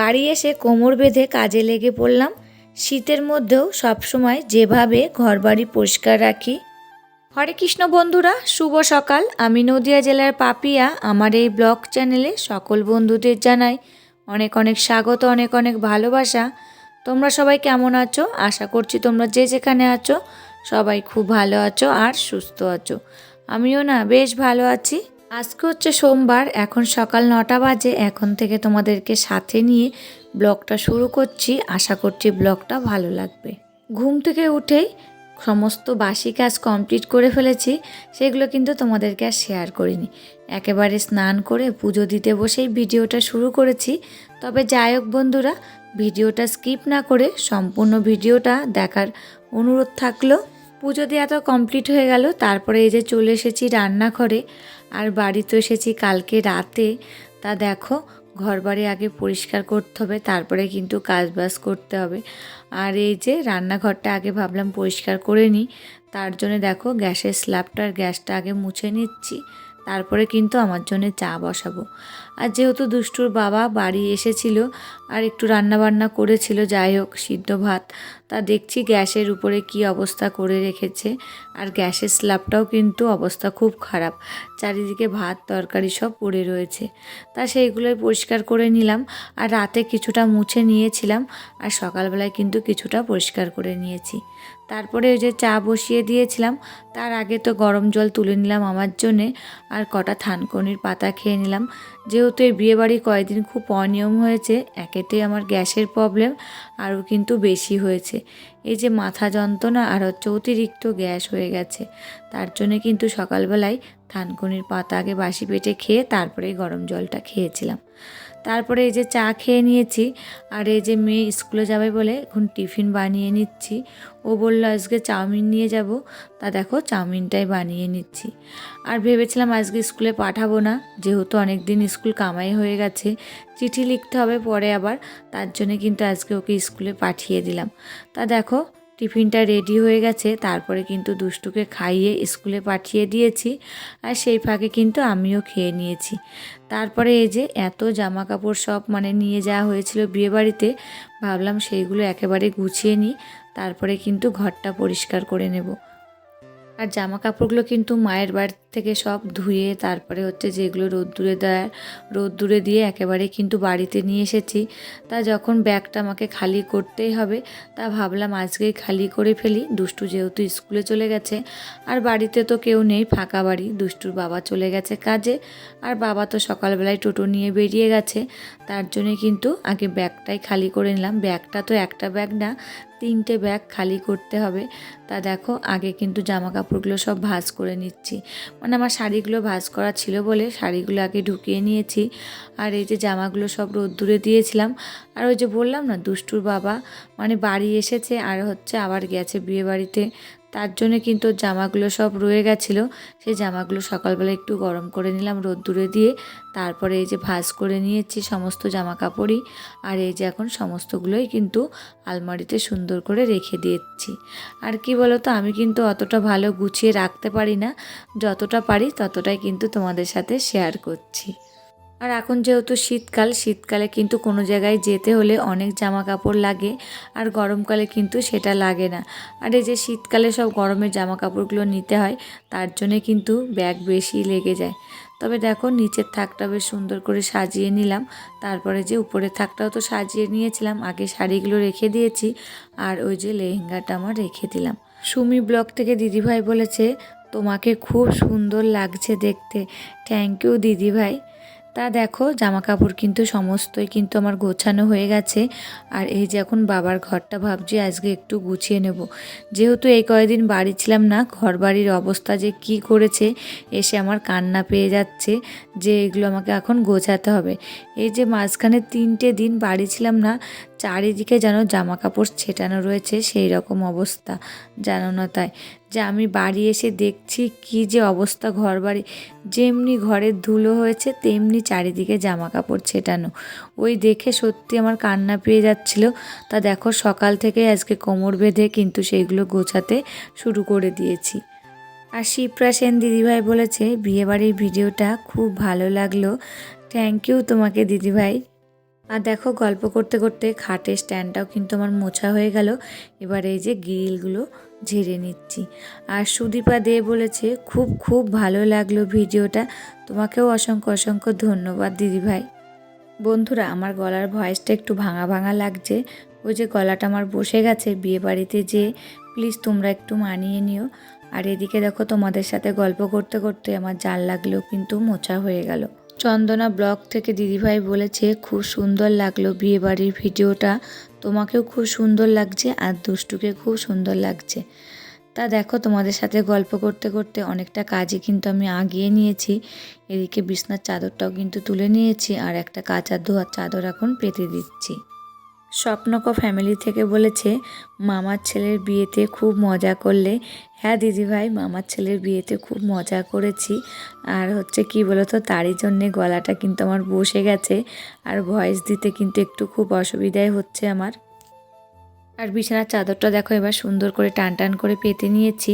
বাড়ি এসে কোমর বেঁধে কাজে লেগে পড়লাম। শীতের মধ্যেও সবসময় যেভাবে ঘরবাড়ি পরিষ্কার রাখি। হরে কৃষ্ণ বন্ধুরা, শুভ সকাল। আমি নদিয়া জেলার পাপিয়া। আমার এই ব্লগ চ্যানেলে সকল বন্ধুদের জানাই অনেক অনেক স্বাগত, অনেক অনেক ভালোবাসা। তোমরা সবাই কেমন আছো? আশা করছি তোমরা যে যেখানে আছো সবাই খুব ভালো আছো আর সুস্থ আছো। আমিও না বেশ ভালো আছি। আজকে হচ্ছে সোমবার, এখন সকাল 9টা বাজে। এখন থেকে তোমাদেরকে সাথে নিয়ে ব্লগটা শুরু করছি। আশা করছি ব্লগটা ভালো লাগবে। ঘুম থেকে উঠেই সমস্ত বাসি কাজ কমপ্লিট করে ফেলেছি, সেগুলো কিন্তু তোমাদেরকে আর শেয়ার করিনি। একেবারে স্নান করে পুজো দিতে বসেই ভিডিওটা শুরু করেছি। তবে যাই হোক বন্ধুরা, ভিডিওটা স্কিপ না করে সম্পূর্ণ ভিডিওটা দেখার অনুরোধ থাকলো। পুজো দেওয়া তো কমপ্লিট হয়ে গেল। তারপরে এই যে চলে এসেছি রান্নাঘরে। আর বাড়িতে এসেছি কালকে রাতে। তা দেখো, ঘরবাড়ি আগে পরিষ্কার করতে হবে, তারপরে কিন্তু কাজবাজ করতে হবে। আর এই যে রান্নাঘরটা আগে ভাবলাম পরিষ্কার করে নিই। তার জন্য দেখো গ্যাসের স্ল্যাবটার গ্যাসটা আগে মুছে নিচ্ছি, তারপরে কিন্তু আমার জন্য চা বসাবো। আর যেহেতু দুষ্টুর বাবা বাড়ি এসেছিল আর একটু রান্নাবান্না করেছিল, যাই হোক সিদ্ধ ভাত, তা দেখছি গ্যাসের উপরে কি অবস্থা করে রেখেছে। আর গ্যাসের স্ল্যাবটাও কিন্তু অবস্থা খুব খারাপ, চারিদিকে ভাত তরকারি সব পড়ে রয়েছে। তা সেইগুলোই পরিষ্কার করে নিলাম। আর রাতে কিছুটা মুছে নিয়েছিলাম, আর সকালবেলায় কিন্তু কিছুটা পরিষ্কার করে নিয়েছি। তারপরে ওই যে চা বসিয়ে দিয়েছিলাম, তার আগে তো গরম জল তুলে নিলাম আমার জন্যে, আর কটা থানকুনির পাতা খেয়ে নিলাম। যেহেতু এই বিয়েবাড়ি কয়েকদিন খুব অনিয়ম হয়েছে, একেতেই আমার গ্যাসের প্রবলেম আরও কিন্তু বেশি হয়েছে। এই যে মাথা যন্ত্রণা আর হচ্ছে অতিরিক্ত গ্যাস হয়ে গেছে, তার জন্যে কিন্তু সকালবেলায় থানকুনির পাতা আগে বাসি পেটে খেয়ে তারপরে গরম জলটা খেয়েছিলাম। তারপরে এই যে চা খেয়ে নিয়েছি। আর এই যে মেয়ে স্কুলে যাবে বলে এখন টিফিন বানিয়ে নিচ্ছি। ও বলল আজকে চাউমিন নিয়ে যাব, তা দেখো চাউমিনটাই বানিয়ে নিচ্ছি। আর ভেবেছিলাম আজকে স্কুলে পাঠাবো না, যেহেতু অনেক দিন স্কুল কামাই হয়ে গেছে, চিঠি লিখতে হবে পরে আবার, তার জন্য কিন্তু আজকে ওকে স্কুলে পাঠিয়ে দিলাম। তা দেখো টিফিনটা রেডি হয়ে গেছে, তারপরে কিন্তু দুষ্টুকে খাইয়ে স্কুলে পাঠিয়ে দিয়েছি। আর সেই ফাঁকে কিন্তু আমিও খেয়ে নিয়েছি। তারপরে এই যে এত জামা কাপড় সব নিয়ে যাওয়া হয়েছিল বিয়েবাড়িতে, ভাবলাম সেইগুলো একেবারে গুছিয়ে নিই, তারপরে কিন্তু ঘরটা পরিষ্কার করে নেব। আর জামা কাপড়গুলো কিন্তু মায়ের বাড়ি থেকে সব ধুয়ে তারপরে হচ্ছে যেগুলো রোদ্দুরে দিয়ে একেবারে কিন্তু বাড়িতে নিয়ে এসেছি। তা যখন ব্যাগটা আমাকে খালি করতেই হবে, তা ভাবলাম আজকেই খালি করে ফেলি। দুষ্টু যেহেতু স্কুলে চলে গেছে আর বাড়িতে তো কেউ নেই, ফাঁকা বাড়ি, দুষ্টুর বাবা চলে গেছে কাজে, আর বাবা তো সকালবেলায় টোটো নিয়ে বেরিয়ে গেছে। তার জন্যে কিন্তু আগে ব্যাগটাই খালি করে নিলাম। ব্যাগটা তো একটা ব্যাগ না, 3টে ব্যাগ খালি করতে হবে। তা দেখো আগে কিন্তু জামা কাপড়গুলো সব ভাঁজ করে নিচ্ছি, আমার শাড়িগুলো ভাঁজ করা ছিল বলে শাড়িগুলো আগে ঢুকিয়ে নিয়েছি। আর এই যে জামাগুলো সব রোদ্দুরে দিয়েছিলাম। আর ওই যে বললাম না, দুষ্টুর বাবা বাড়ি এসেছে আর হচ্ছে আবার গেছে বিয়ে বাড়িতে, তার জন্য কিন্তু জামাগুলো সব রয়ে গেছিলো। সেই জামাগুলো সকালবেলা একটু গরম করে নিলাম রোদ্দুরে দিয়ে, তারপরে এই যে ভাঁজ করে নিয়েছি সমস্ত জামা কাপড়ই। আর এই যে এখন সমস্তগুলোই কিন্তু আলমারিতে সুন্দর করে রেখে দিয়েছি। আর কি বলো তো, আমি কিন্তু অতটা ভালো গুছিয়ে রাখতে পারি না, যতটা পারি ততটাই কিন্তু তোমাদের সাথে শেয়ার করছি। আর এখন যেহেতু শীতকালে কিন্তু কোনো জায়গায় যেতে হলে অনেক জামা কাপড় লাগে, আর গরমকালে কিন্তু সেটা লাগে না। আর এই যে শীতকালে সব গরমের জামা কাপড়গুলো নিতে হয়, তার জন্যে কিন্তু ব্যাগ বেশি লেগে যায়। তবে দেখো নিচের থাকটা বেশ সুন্দর করে সাজিয়ে নিলাম, তারপরে যে উপরের থাকটাও তো সাজিয়ে নিয়েছিলাম, আগে শাড়িগুলো রেখে দিয়েছি, আর ওই যে লেহেঙ্গাটা আমার রেখে দিলাম। সুমি ব্লগ থেকে দিদিভাই বলেছে তোমাকে খুব সুন্দর লাগছে দেখতে। থ্যাংক ইউ দিদিভাই। তা দেখো জামা কাপড় কিন্তু সমস্তই কিন্তু আমার গোছানো হয়ে গেছে। আর এই যে এখন বাবার ঘরটা ভাবছি আজকে একটু গুছিয়ে নেব, যেহেতু এই কয়েকদিন বাড়ি ছিলাম না, ঘর বাড়ির অবস্থা যে কি করেছে, এসে আমার কান্না পেয়ে যাচ্ছে যে এগুলো আমাকে এখন গোছাতে হবে। এই যে মাঝখানে 3টে দিন বাড়ি ছিলাম না, চারিদিকে যেন জামা কাপড় ছেটানো রয়েছে সেই রকম অবস্থা, জানো না। তাই যে আমি বাড়ি এসে দেখছি কি যে অবস্থা, ঘর বাড়ি যেমনি ঘরের ধুলো হয়েছে তেমনি চারিদিকে জামা কাপড় ছেটানো, ওই দেখে সত্যি আমার কান্না পেয়ে যাচ্ছিল। তা দেখো সকাল থেকে আজকে কোমর বেঁধে কিন্তু সেইগুলো গোছাতে শুরু করে দিয়েছি। আর শিপ্রা সেন দিদিভাই বলেছে বিয়েবাড়ির ভিডিওটা খুব ভালো লাগলো। থ্যাংক ইউ তোমাকে দিদিভাই। আর দেখো গল্প করতে করতে খাটের স্ট্যান্ডটাও কিন্তু আমার মোছা হয়ে গেল। এবার এই যে গ্রিলগুলো ঝেড়ে নিচ্ছি। আর সুদীপা দে বলেছে খুব খুব ভালো লাগলো ভিডিওটা, তোমাকেও অসংখ্য অসংখ্য ধন্যবাদ দিদিভাই। বন্ধুরা আমার গলার ভয়েসটা একটু ভাঙা ভাঙা লাগছে, ওই যে গলাটা আমার বসে গেছে বিয়ে বাড়িতে, যে প্লিজ তোমরা একটু মানিয়ে নিও। আর এদিকে দেখো তোমাদের সাথে গল্প করতে করতে আমার জানলাগুলো কিন্তু মোছা হয়ে গেল। চন্দনা ব্লগ থেকে দিদিভাই বলেছে খুব সুন্দর লাগলো বিয়েবাড়ির ভিডিওটা, তোমাকেও খুব সুন্দর লাগছে আর দুষ্টুকে খুব সুন্দর লাগছে। তা দেখো তোমাদের সাথে গল্প করতে করতে অনেকটা কাজই কিন্তু আমি আগিয়ে নিয়েছি। এদিকে বিছনার চাদরটাও কিন্তু তুলে নিয়েছি আর একটা কাঁচা ধোয়ার চাদর এখন পেতে দিচ্ছি। স্বপ্নক ফ্যামিলি থেকে বলেছে মামার ছেলের বিয়েতে খুব মজা করলে। হ্যাঁ দিদিভাই, মামার ছেলের বিয়েতে খুব মজা করেছি। আর হচ্ছে কি বলতো, তারই জন্যে গলাটা কিন্তু আমার বসে গেছে আর ভয়েস দিতে কিন্তু একটু খুব অসুবিধাই হচ্ছে আমার। আর বিছানার চাদরটা দেখো এবার সুন্দর করে টান টান করে পেতে নিয়েছি।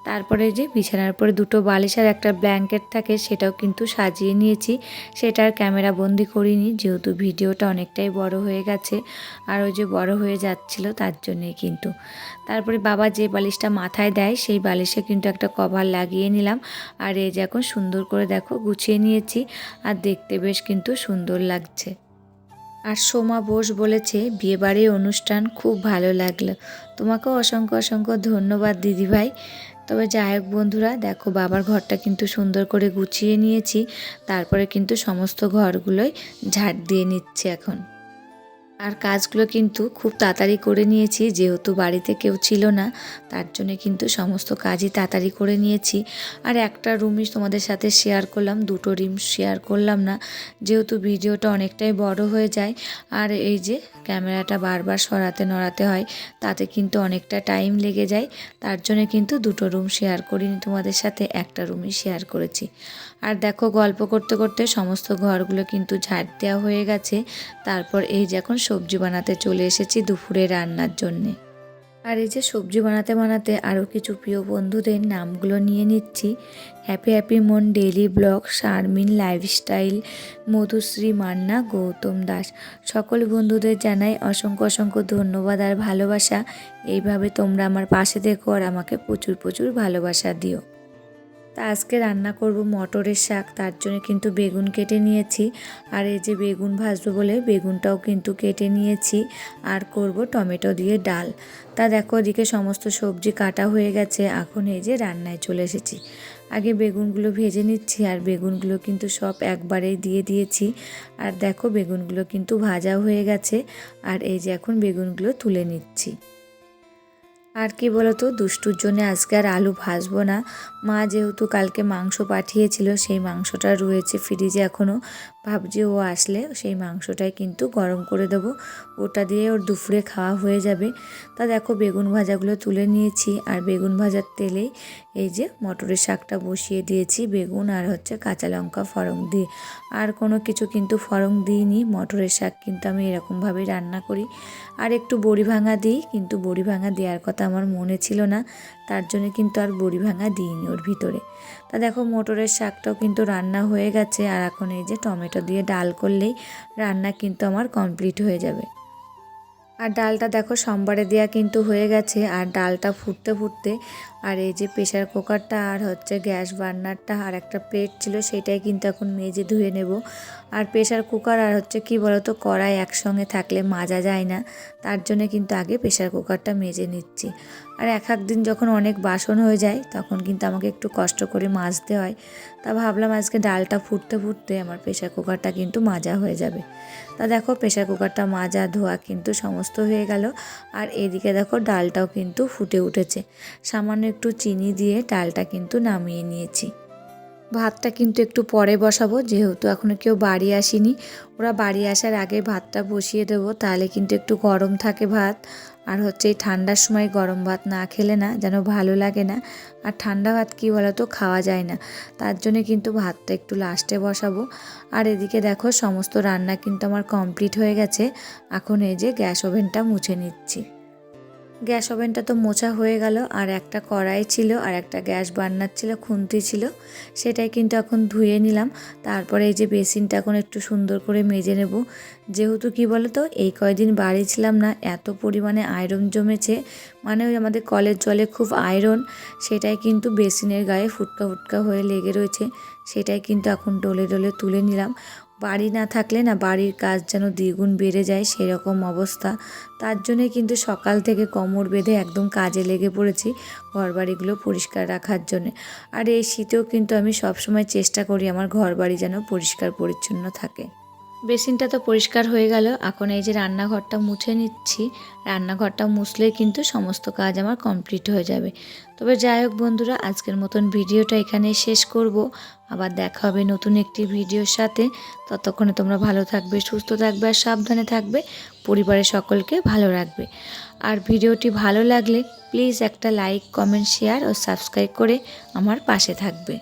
তারপরে যে বিছানার উপরে দুটো বালিশ আর একটা ব্ল্যাঙ্কেট থাকে সেটাও কিন্তু সাজিয়ে নিয়েছি। সেটা আর ক্যামেরা বন্দি করিনি, যেহেতু ভিডিওটা অনেকটাই বড় হয়ে গেছে আর ওই যে বড় হয়ে যাচ্ছিল তার জন্যেই কিন্তু। তারপরে বাবা যে বালিশটা মাথায় দেয় সেই বালিশে কিন্তু একটা কভার লাগিয়ে নিলাম। আর এই যে এখন সুন্দর করে দেখো গুছিয়ে নিয়েছি আর দেখতে বেশ কিন্তু সুন্দর লাগছে। আর সোমা বোস বলেছে বিয়েবাড়ির অনুষ্ঠান খুব ভালো লাগলো, তোমাকেও অসংখ্য অসংখ্য ধন্যবাদ দিদিভাই। তবে যাই হোক বন্ধুরা, দেখো বাবার ঘরটা কিন্তু সুন্দর করে গুছিয়ে নিয়েছি, তারপরে কিন্তু সমস্ত ঘরগুলোই ঝাড় দিয়ে নিচ্ছে এখন। আর কাজগুলো কিন্তু খুব তাড়াতাড়ি করে নিয়েছি, যেহেতু বাড়িতে কেউ ছিল না তার জন্য কিন্তু সমস্ত কাজই তাড়াতাড়ি করে নিয়েছি। আর একটা রুমই তোমাদের সাথে শেয়ার করলাম, দুটো রুম শেয়ার করলাম না, যেহেতু ভিডিওটা অনেকটাই বড় হয়ে যায়। আর এই যে ক্যামেরাটা বারবার সরাতে নড়াতে হয়, তাতে কিন্তু অনেকটা টাইম লেগে যায়, তার জন্য কিন্তু দুটো রুম শেয়ার করিনি তোমাদের সাথে, একটা রুমই শেয়ার করেছি। আর দেখো গল্প করতে করতে সমস্ত ঘরগুলো কিন্তু ঝাড় দেওয়া হয়ে গেছে। তারপর এই যে এখন সবজি বানাতে চলে এসেছি দুপুরে রান্নার জন্যে। আর এই যে সবজি বানাতে বানাতে আরও কিছু প্রিয় বন্ধুদের নামগুলো নিয়ে নিচ্ছি। হ্যাপি হ্যাপি মন daily blog, Sharmin lifestyle, Madhushree Manna, Gautam Das, সকল বন্ধুদের জানাই অসংখ্য অসংখ্য ধন্যবাদ আর ভালোবাসা। এইভাবে তোমরা আমার পাশে থেকো আর আমাকে প্রচুর প্রচুর ভালোবাসা দিও। তা আজকে রান্না করব মটরের শাক, তার জন্য কিন্তু বেগুন কেটে নিয়েছি। আর এই যে বেগুন ভাজবো বলে বেগুনটাও কিন্তু কেটে নিয়েছি। আর করব টমেটো দিয়ে ডাল। তা দেখো ওদিকে সমস্ত সবজি কাটা হয়ে গেছে, এখন এই যে রান্নায় চলে এসেছি। আগে বেগুনগুলো ভেজে নিচ্ছি আর বেগুনগুলো কিন্তু সব একবারেই দিয়ে দিয়েছি। আর দেখো বেগুনগুলো কিন্তু ভাজা হয়ে গেছে আর এই যে এখন বেগুনগুলো তুলে নিচ্ছি। আর কি বলতো, দুষ্টুর জন্য আজকে আর আলু ভাজবো না, মা যেহেতু কালকে মাংস পাঠিয়েছিল সেই মাংসটা রয়েছে ফ্রিজে এখনও, ভাবছি ও আসলে সেই মাংসটাই কিন্তু গরম করে দেবো, ওটা দিয়ে ওর দুপুরে খাওয়া হয়ে যাবে। তা দেখো বেগুন ভাজাগুলো তুলে নিয়েছি আর বেগুন ভাজার তেলেই এই যে মটরের শাকটা বসিয়ে দিয়েছি, বেগুন আর হচ্ছে কাঁচা লঙ্কা ফোড়ন দিয়ে। আর কোনো কিছু কিন্তু ফোড়ন দিইনি, মটরের শাক কিন্তু আমি এরকমভাবেই রান্না করি। আর একটু বড়ি ভাঙা দিই, কিন্তু বড়ি ভাঙা দেওয়ার কথা আমার মনে ছিল না, তার জন্য কিন্তু আর বড়ি ভাঙা দিইনি ওর ভিতরে। তা দেখো মটরের শাকটাও কিন্তু রান্না হয়ে গেছে আর এখন এই যে টমেটো দিয়ে ডাল করলেই রান্না কিন্তু আমার কমপ্লিট হয়ে যাবে। আর ডালটা দেখো সোমবারে দেওয়া কিন্তু হয়ে গেছে। আর ডালটা ফুটতে ফুটতে আর এই যে প্রেশার কুকারটা আর হচ্ছে গ্যাস বার্নারটা আর একটা প্লেট ছিল সেটাই কিন্তু এখন মেজে ধুয়ে নেব। আর প্রেশার কুকার আর হচ্ছে কি বলতো কড়াই একসঙ্গে থাকলে মাজা যায় না, তার জন্য কিন্তু আগে প্রেশার কুকারটা মেজে নিচ্ছি। আর এক দিন যখন অনেক বাসন হয়ে যায় তখন কিন্তু আমাকে একটু কষ্ট করে মাজতে হয়। তা ভাবলাম আজকে ডালটা ফুটতে ফুটতে আমার প্রেশার কুকারটা কিন্তু মাজা হয়ে যাবে। তা দেখো প্রেশার কুকারটা মাজা ধোয়া কিন্তু সমস্ত হয়ে গেল। আর এদিকে দেখো ডালটাও কিন্তু ফুটে উঠেছে, সামান্য একটু চিনি দিয়ে ডালটা কিন্তু নামিয়ে নিয়েছি। ভাতটা কিন্তু একটু পরে বসাবো, যেহেতু এখনও কেউ বাড়ি আসেনি, ওরা বাড়ি আসার আগে ভাতটা বসিয়ে দেবো, তাহলে কিন্তু একটু গরম থাকে ভাত। আর হচ্ছে এই ঠান্ডার সময় গরম ভাত না খেলে না যেন ভালো লাগে না, আর ঠান্ডা ভাত কী বলো তো খাওয়া যায় না, তার জন্য কিন্তু ভাতটা একটু লাস্টে বসাবো। আর এদিকে দেখো সমস্ত রান্না কিন্তু আমার কমপ্লিট হয়ে গেছে, এখন এই যে গ্যাস ওভেনটা মুছে নিচ্ছি। গ্যাস ওভেনটা তো মোছা হয়ে গেল, আর একটা কড়াই ছিল আর একটা গ্যাস বার্নার ছিল, খুন্তি ছিল, সেটাই কিন্তু এখন ধুয়ে নিলাম। তারপরে এই যে বেসিনটা এখন একটু সুন্দর করে মেজে নেব। যেহেতু কি বলো তো, এই কয়দিন বাড়ি ছিলাম না, এত পরিমাণে আয়রন জমেছে, মানে ওই আমাদের কলের জলে খুব আয়রন, সেটাই কিন্তু বেসিনের গায়ে ফুটকা ফুটকা হয়ে লেগে রয়েছে। সেটাই কিন্তু এখন ডলে ডলে তুলে নিলাম। বাড়ি না থাকলে না বাড়ির কাজ যেন দ্বিগুণ বেড়ে যায় সেরকম অবস্থা। তার জন্যে কিন্তু সকাল থেকে কোমর বেঁধে একদম কাজে লেগে পড়েছি ঘরবাড়িগুলো পরিষ্কার রাখার জন্যে। আর এই শীতেও কিন্তু আমি সবসময় চেষ্টা করি আমার ঘরবাড়ি যেন পরিষ্কার পরিচ্ছন্ন থাকে। বেসিনটা তো পরিষ্কার হয়ে গেল, এখন এই যে রান্নাঘরটা মুছে নিচ্ছি। রান্নাঘরটা মুছলেই কিন্তু সমস্ত কাজ আমার কমপ্লিট হয়ে যাবে। তবে যাই হোক বন্ধুরা, আজকের মতন ভিডিওটা এখানে শেষ করব। আবার দেখা হবে নতুন একটি ভিডিওর সাথে। ততক্ষণে তোমরা ভালো থাকবে, সুস্থ থাকবে আর সাবধানে থাকবে, পরিবারের সকলকে ভালো রাখবে। আর ভিডিওটি ভালো লাগলে প্লিজ একটা লাইক, কমেন্ট, শেয়ার ও সাবস্ক্রাইব করে আমার পাশে থাকবে।